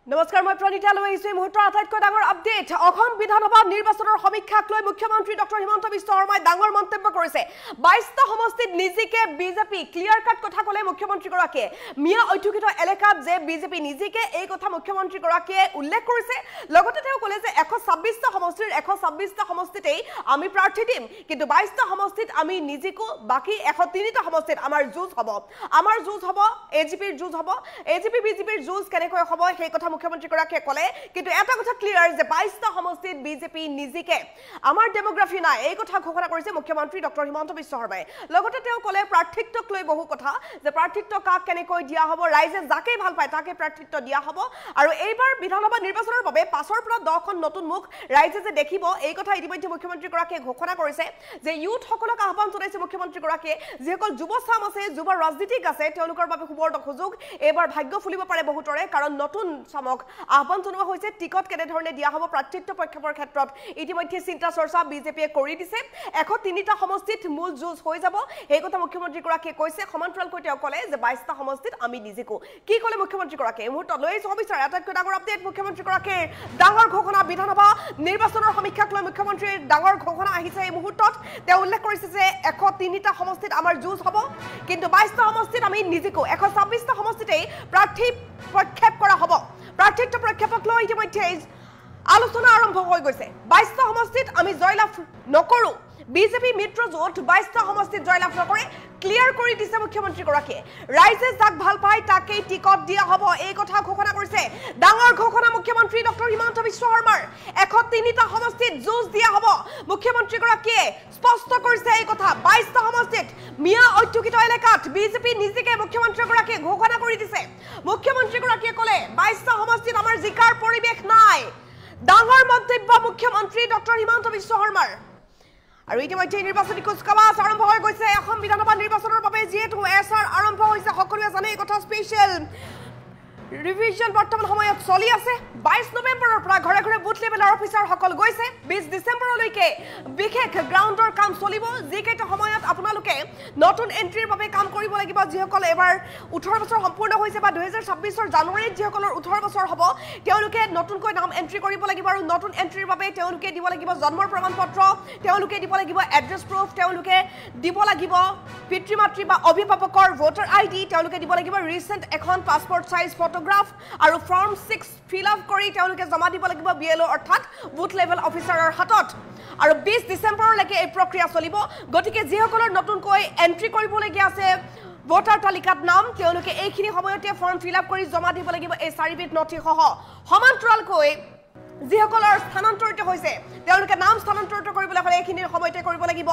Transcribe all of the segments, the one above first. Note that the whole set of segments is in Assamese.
নমস্কাৰ মই প্ৰণিতা লৈ আহিছো মুহূৰ্তৰ আটাইতকৈ ডাঙৰ আপডেট অসম বিধানসভা নিৰ্বাচনৰ সমীক্ষাক লৈ মুখ্যমন্ত্ৰী ডক্টৰ হিমন্ত বিশ্ব শৰ্মাই ডাঙৰ মন্তব্য কৰিছে 22টা সমষ্টিত নিজিকে বিজেপি ক্লিয়াৰ কাট কথা ক'লে মুখ্যমন্ত্ৰী গৰাকীয়ে মিয়া ঐতিহ্যিত এলেকাত যে বিজেপি নিজিকে এই কথা মুখ্যমন্ত্ৰী গৰাকীয়ে উল্লেখ কৰিছে লগতে তেওঁ ক'লে যে 126টা সমষ্টিৰ 126টা সমষ্টিতেই আমি প্ৰাৰ্থী দিম কিন্তু 22টা সমষ্টিত আমি নিজিকো বাকি 103টা সমষ্টিত আমাৰ যুঁজ হ'ব এজিপিৰ যুঁজ হ'ব এজিপি বিজেপিৰ যুঁজ কেনেকৈ হ'ব সেই কথা মুখ্যমন্ত্ৰী গৰাকীয়ে ক'লে কিন্তু এটা কথা ক্লিয়াৰ যে 22টা সমষ্টিত বিজেপি নিজিকে আমাৰ ডেমোগ্ৰাফি নাই এই কথা ঘোষণা কৰিছে মুখ্যমন্ত্ৰী ডক্টৰ হিমন্ত বিশ্ব শৰ্মাই লগতে তেওঁ ক'লে প্ৰাৰ্থিত্বক লৈ বহু কথা যে প্ৰাৰ্থিত্ব কাক কেনেকৈ দিয়া হ'ব ৰাইজে যাকে ভাল পায় তাকে প্ৰাৰ্থিত্ব দিয়া হ'ব আৰু এইবাৰ বিধানসভা নিৰ্বাচনৰ বাবে পাছৰ পৰা 10খন নতুন মুখ ৰাইজে যে দেখিব এই কথা ইতিমধ্যে মুখ্যমন্ত্ৰী গৰাকীয়ে ঘোষণা কৰিছে যে ইউথ সকলক আহ্বান জনাইছে মুখ্যমন্ত্ৰী গৰাকীয়ে যিসকল যুৱচাম আছে যুৱ ৰাজনীতিক আছে তেওঁলোকৰ বাবে সুবৰ্ণ সুযোগ এইবাৰ ভাগ্য ফুলিব পাৰে বহুতৰে কাৰণ নতুন চামক আহ্বান জনোৱা হৈছে টিকট কেনে ধৰণে দিয়া হ'ব প্ৰাৰ্থিত্ব প্ৰক্ষেপৰ ক্ষেত্ৰত ইতিমধ্যে চিন্তা চৰ্চা বিজেপিয়ে কৰি দিছে 103টা সমষ্টিত মূল যুঁজ হৈ যাব এই কথা মুখ্যমন্ত্ৰী গৰাকীয়ে কৈছে সমান্তৰালকৈ তেওঁ ক'লে যে 22টা সমষ্টিত আমি নিজিকো কি ক'লে মুখ্যমন্ত্ৰী গৰাকীয়ে মুহূৰ্তত লৈ আহিছো বিচাৰ আটাইতকৈ ডাঙৰ আপডেট মুখ্যমন্ত্ৰী গৰাকীৰ ডাঙৰ ঘোষণা বিধানসভা নিৰ্বাচনৰ সমীক্ষাক লৈ মুখ্যমন্ত্ৰীৰ ডাঙৰ ঘোষণা আহিছে এই মুহূৰ্তত তেওঁ উল্লেখ কৰিছে যে 103টা সমষ্টিত আমাৰ যুঁজ হ'ব কিন্তু 22টা সমষ্টিত আমি নিজিকো 126টা সমষ্টিতেই প্ৰাৰ্থী প্ৰক্ষেপ কৰা হ'ব প্ৰাৰ্থিত্ব প্ৰক্ষেপক লৈ ইতিমধ্যে আলোচনা আৰম্ভ হৈ গৈছে 22টা সমষ্টিত আমি জয়লাভ নকৰো বিজেপি মিত্ৰ জোট 22টা সমষ্টিত জয়লাভ নকৰে ক্লিয়াৰ কৰি দিছে মুখ্যমন্ত্ৰী গৰাকীয়ে ৰাইজে যাক ভাল পায় তাকেই টিকট দিয়া হ'ব এই কথা ঘোষণা কৰিছে ডাঙৰ ঘোষণা মুখ্যমন্ত্ৰী ডক্টৰ হিমন্ত বিশ্ব শৰ্মাৰ 103টা সমষ্টিত যুঁজ দিয়া হ'ব মুখ্যমন্ত্ৰী গৰাকীয়ে স্পষ্ট কৰিছে এই কথা 22টা সমষ্টিত মিয়া ঐতিহ্যিত এলেকাত বিজেপি নিজিকে মুখ্যমন্ত্ৰী গৰাকীয়ে ঘোষণা কৰি দিছে মুখ্যমন্ত্ৰী গৰাকীয়ে ক'লে 22টা সমষ্টিত আমাৰ জিকাৰ পৰিৱেশ নাই ডাঙৰ মন্তব্য মুখ্যমন্ত্ৰী ডক্টৰ হিমন্ত বিশ্ব শৰ্মাৰ আৰু ইতিমধ্যে নিৰ্বাচনী কুচকাৱাজ আৰম্ভ হৈ গৈছে অসম বিধানসভা নিৰ্বাচনৰ বাবে যেহেতু এছআৰ আৰম্ভ হৈছে সকলোৱে জানে এই কথা স্পেচিয়েল ৰিভিজন বৰ্তমান সময়ত চলি আছে 22 নৱেম্বৰৰ পৰা ঘৰে ঘৰে বুথ লেভেলৰ অফিচাৰ সকল গৈছে 20 ডিসেম্বৰলৈকে বিশেষ গ্ৰাউণ্ডৰ কাম চলিব যিকেইটা সময়ত আপোনালোকে নতুন এন্ট্ৰিৰ বাবে কাম কৰিব লাগিব যিসকল এবাৰ 18 বছৰ সম্পূৰ্ণ হৈছে বা 2026ৰ জানুৱাৰীত যিসকলৰ 18 বছৰ হ'ব তেওঁলোকে নতুনকৈ নাম এন্ট্ৰি কৰিব লাগিব আৰু নতুন এন্ট্ৰিৰ বাবে তেওঁলোকে দিব লাগিব জন্মৰ প্ৰমাণপত্ৰ তেওঁলোকে দিব লাগিব এড্ৰেছ প্ৰুফ তেওঁলোকে দিব লাগিব পিতৃ মাতৃ বা অভিভাৱকৰ ভোটাৰ আইডি তেওঁলোকে দিব লাগিব ৰিসেন্ট এখন পাছপোৰ্ট সাইজ ফটোগ্ৰাফ আৰু ফৰ্ম 6 ফিল আপ কৰি তেওঁলোকে জমা দিব লাগিব বিএলও অৰ্থাৎ বুথ লেভেল অফিচাৰৰ হাতত আৰু 20 ডিসেম্বৰলৈকে এই প্ৰক্ৰিয়া চলিব গতিকে যিসকলৰ নতুনকৈ এন্ট্ৰি কৰিবলগীয়া আছে ভোটাৰ তালিকাত নাম তেওঁলোকে এইখিনি সময়তে ফৰ্ম ফিল আপ কৰি জমা দিব লাগিব এই চাৰিবিধ নথি সহ সমান্তৰালকৈ যিসকলৰ স্থানান্তৰিত হৈছে তেওঁলোকে নাম স্থানান্তৰিত কৰিবলৈ হ'লে এইখিনিৰ সময়তে কৰিব লাগিব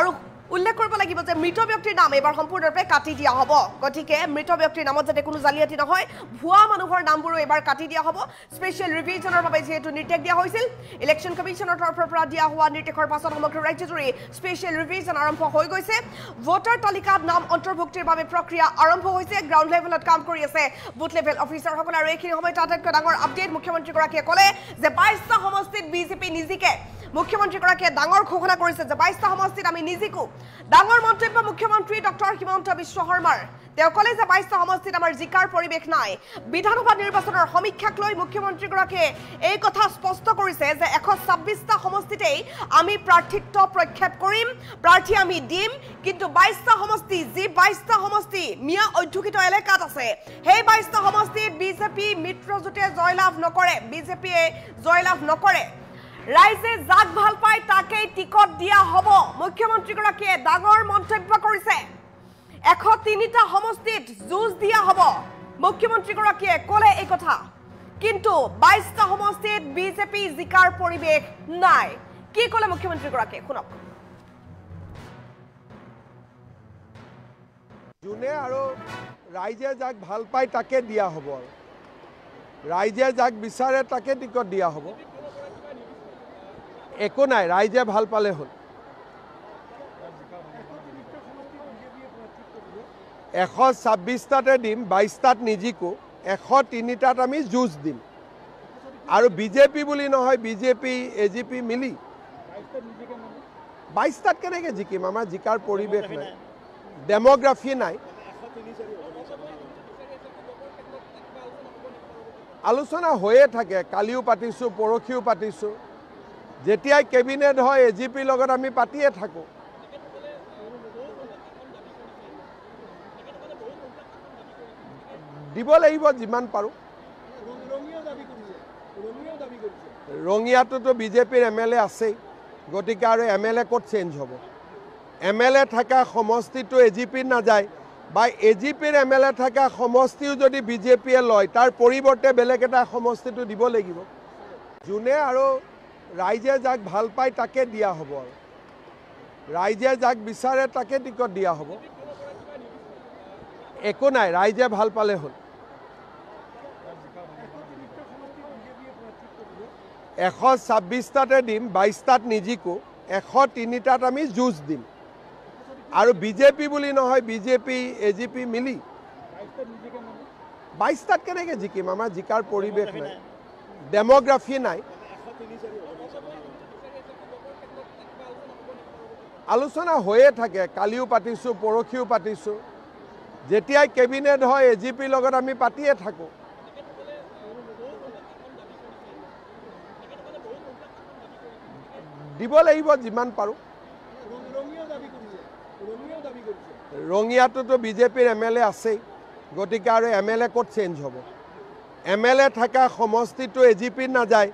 আৰু উল্লেখ কৰিব লাগিব যে মৃত ব্যক্তিৰ নাম এবাৰ সম্পূৰ্ণৰূপে কাটি দিয়া হ'ব গতিকে মৃত ব্যক্তিৰ নামত যাতে কোনো জালিয়াতি নহয় ভুৱা মানুহৰ নামবোৰো এবাৰ কাটি দিয়া হ'ব স্পেচিয়েল ৰিভিজনৰ বাবে যেহেতু নিৰ্দেশ দিয়া হৈছিল ইলেকশ্যন কমিছনৰ তৰফৰ পৰা দিয়া হোৱা নিৰ্দেশৰ পাছত সমগ্ৰ ৰাজ্যজুৰি স্পেচিয়েল ৰিভিজন আৰম্ভ হৈ গৈছে ভোটাৰ তালিকাত নাম অন্তৰ্ভুক্তিৰ বাবে প্ৰক্ৰিয়া আৰম্ভ হৈছে গ্ৰাউণ্ড লেভেলত কাম কৰি আছে বুথ লেভেল অফিচাৰসকল আৰু এইখিনি সময়ত আটাইতকৈ ডাঙৰ আপডেট মুখ্যমন্ত্ৰী গৰাকীয়ে ক'লে যে 22টা সমষ্টিত বিজেপি নিজিকে মুখ্যমন্ত্ৰী গৰাকীয়ে ডাঙৰ ঘোষণা কৰিছে যে 22টা সমষ্টিত আমি নিজিকো ডাঙৰ মন্তব্য মুখ্যমন্ত্ৰী ডক্টৰ হিমন্ত বিশ্ব শৰ্মাৰ তেওঁ ক'লে যে 22টা সমষ্টিত আমাৰ জিকাৰ পৰিৱেশ নাই বিধানসভা নিৰ্বাচনৰ সমীক্ষাক লৈ মুখ্যমন্ত্ৰী গৰাকীয়ে এই কথা স্পষ্ট কৰিছে যে 126টা সমষ্টিতেই আমি প্ৰাৰ্থিত্ব প্ৰক্ষেপ কৰিম প্ৰাৰ্থী আমি দিম কিন্তু 22টা সমষ্টি যি 22টা সমষ্টি মিয়া ঐতিহ্যিত এলেকাত আছে সেই 22টা সমষ্টিত বিজেপি মিত্ৰজোঁটে জয়লাভ নকৰে বিজেপিয়ে জয়লাভ নকৰে ৰাইজে যাক ভাল পায় তাকেই টিকট দিয়া হ'ব মুখ্যমন্ত্ৰী গৰাকীয়ে ডাঙৰ মন্তব্য কৰিছে 103টা সমষ্টিত যুঁজ দিয়া হ'ব মুখ্যমন্ত্ৰী গৰাকীয়ে ক'লে এই কথা কিন্তু 22টা সমষ্টিত বিজেপি জিকাৰ পৰিৱেশ নাই কি ক'লে মুখ্যমন্ত্ৰী গৰাকীয়ে শুনক যোনে আৰু ৰাইজে যাক ভাল পায় তাকে দিয়া হ'ব ৰাইজে যাক বিচাৰে তাকে টিকট দিয়া হ'ব একো নাই ৰাইজে ভাল পালে হ'ল 126টাতে দিম 22টাত নিজিকো 103টাত আমি যুঁজ দিম আৰু বিজেপি বুলি নহয় বিজেপি এজিপি মিলি 22টাত কেনেকৈ জিকিম আমাৰ জিকাৰ পৰিৱেশ নাই ডেমোগ্ৰাফি নাই আলোচনা হৈয়ে থাকে, কালিও পাতিছোঁ, পৰহিও পাতিছোঁ। যেতিয়াই কেবিনেট হয় এজিপিৰ লগত আমি পাতিয়ে থাকোঁ। দিব লাগিব যিমান পাৰোঁ। ৰঙিয়াটোতো বিজেপিৰ MLA আছেই, গতিকে আৰু MLA ক'ত চেঞ্জ হ'ব? MLA থকা সমষ্টিটো এজিপিত নাযায়, বা এজিপিৰ MLA থকা সমষ্টিও যদি বিজেপিয়ে লয়, তাৰ পৰিৱৰ্তে বেলেগ এটা সমষ্টিটো দিব লাগিব। যোনে আৰু ৰাইজে যাক ভাল পায় তাকে দিয়া হ'ব, আৰু ৰাইজে যাক বিচাৰে তাকে টিকট দিয়া হ'ব। একো নাই, ৰাইজে ভাল পালে হ'ল। 126টাতে দিম, 22টাত নিজিকো, 103টাত আমি যুঁজ দিম। আৰু বিজেপি বুলি নহয়, বিজেপি এজিপি মিলি 22টাত কেনেকৈ জিকিম? আমাৰ জিকাৰ পৰিৱেশ নাই, ডেম'গ্ৰাফি নাই। আলোচনা হৈয়ে থাকে, কালিও পাতিছোঁ, পৰহিও পাতিছোঁ। যেতিয়াই কেবিনেট হয় এজিপিৰ লগত আমি পাতিয়ে থাকোঁ। দিব লাগিব যিমান পাৰোঁ। ৰঙিয়াটোতো বিজেপিৰ MLA আছেই, গতিকে আৰু MLA ক'ত চেঞ্জ হ'ব? MLA থকা সমষ্টিটো এজিপিত নাযায়,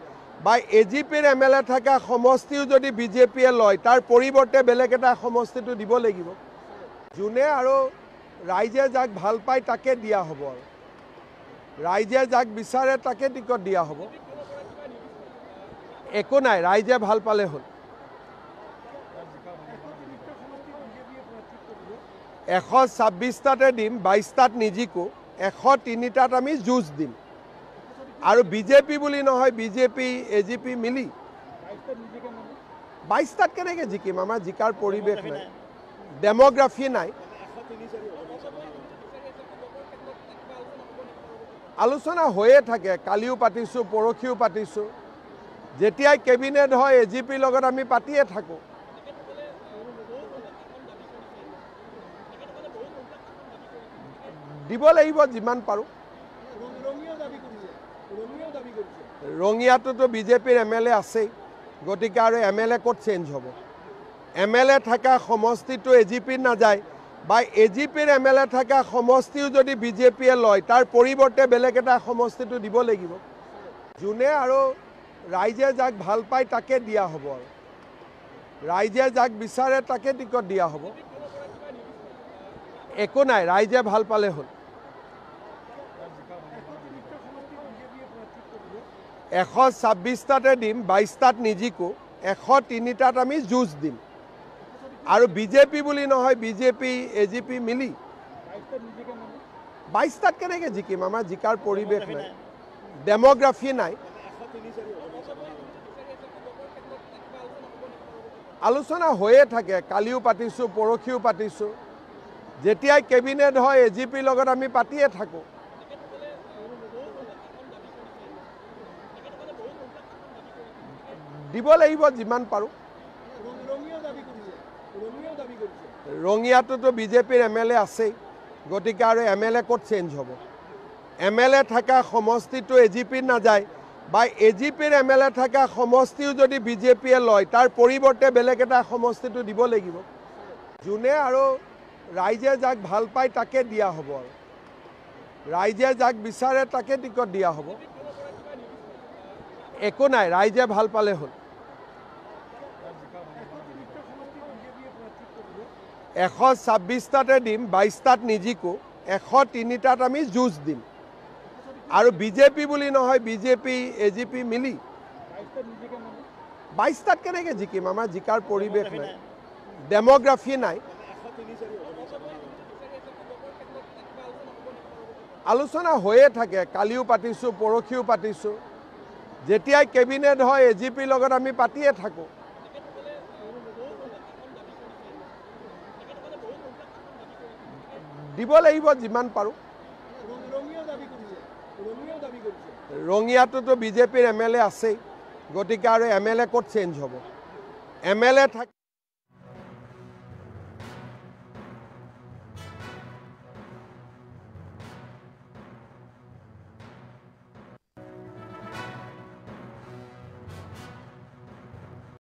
বা এজিপিৰ MLA থকা সমষ্টিও যদি বিজেপিয়ে লয়, তাৰ পৰিৱৰ্তে বেলেগ এটা সমষ্টিটো দিব লাগিব। যোনে আৰু ৰাইজে যাক ভাল পায় তাকে দিয়া হ'ব, আৰু ৰাইজে যাক বিচাৰে তাকে টিকট দিয়া হ'ব। একো নাই, ৰাইজে ভাল পালে হ'ল। 126টাতে দিম, 22টাত নিজিকো, 103টাত আমি যুঁজ দিম। আৰু বিজেপি বুলি নহয়, বিজেপি এজিপি মিলি 22টাত কেনেকৈ জিকিম? আমাৰ জিকাৰ পৰিৱেশ নাই, ডেম'গ্ৰাফি নাই। আলোচনা হৈয়ে থাকে, কালিও পাতিছোঁ, পৰহিও পাতিছোঁ। যেতিয়াই কেবিনেট হয় এজিপিৰ লগত আমি পাতিয়ে থাকোঁ। দিব লাগিব যিমান পাৰোঁ। ৰঙিয়াটোতো বিজেপিৰ MLA আছেই, গতিকে আৰু MLA ক'ত চেঞ্জ হ'ব? MLA থকা সমষ্টিটো এজিপিত নাযায়, বা এজিপিৰ MLA থকা সমষ্টিও যদি বিজেপিয়ে লয়, তাৰ পৰিৱৰ্তে বেলেগ এটা সমষ্টিটো দিব লাগিব। যোনে আৰু ৰাইজে যাক ভাল পায় তাকে দিয়া হ'ব, আৰু ৰাইজে যাক বিচাৰে তাকে টিকট দিয়া হ'ব। একো নাই, ৰাইজে ভাল পালে হ'ল। 126টাতে দিম, 22টাত নিজিকো, 103টাত আমি যুঁজ দিম। আৰু বিজেপি বুলি নহয়, বিজেপি এজিপি মিলি 22টাত কেনেকৈ জিকিম? আমাৰ জিকাৰ পৰিৱেশ নাই, ডেম'গ্ৰাফি নাই। আলোচনা হৈয়ে থাকে, কালিও পাতিছোঁ, পৰহিও পাতিছোঁ। যেতিয়াই কেবিনেট হয় এজিপিৰ লগত আমি পাতিয়ে থাকোঁ। দিব লাগিব যিমান পাৰোঁ। ৰঙিয়াটোতো বিজেপিৰ MLA আছেই, গতিকে আৰু MLA ক'ত চেঞ্জ হ'ব? MLA থকা সমষ্টিটো এজিপিত নাযায়, বা এজিপিৰ MLA থকা সমষ্টিও যদি বিজেপিয়ে লয়, তাৰ পৰিৱৰ্তে বেলেগ এটা সমষ্টিটো দিব লাগিব। যোনে আৰু ৰাইজে যাক ভাল পায় তাকে দিয়া হ'ব, আৰু ৰাইজে যাক বিচাৰে তাকে টিকট দিয়া হ'ব। একো নাই, ৰাইজে ভাল পালে হ'ল। 126টাতে দিম, 22টাত নিজিকো, 103টাত আমি যুঁজ দিম। আৰু বিজেপি বুলি নহয়, বিজেপি এজিপি মিলি 22টাত কেনেকৈ জিকিম? আমাৰ জিকাৰ পৰিৱেশ নাই, ডেম'গ্ৰাফি নাই। আলোচনা হৈয়ে থাকে, কালিও পাতিছোঁ, পৰহিও পাতিছোঁ। যেতিয়াই কেবিনেট হয় এজিপিৰ লগত আমি পাতিয়ে থাকোঁ। দিব লাগিব যিমান পাৰোঁ। ৰঙিয়াটোতো বিজেপিৰ MLA আছেই, গতিকে আৰু MLA ক'ত চেঞ্জ হ'ব? MLA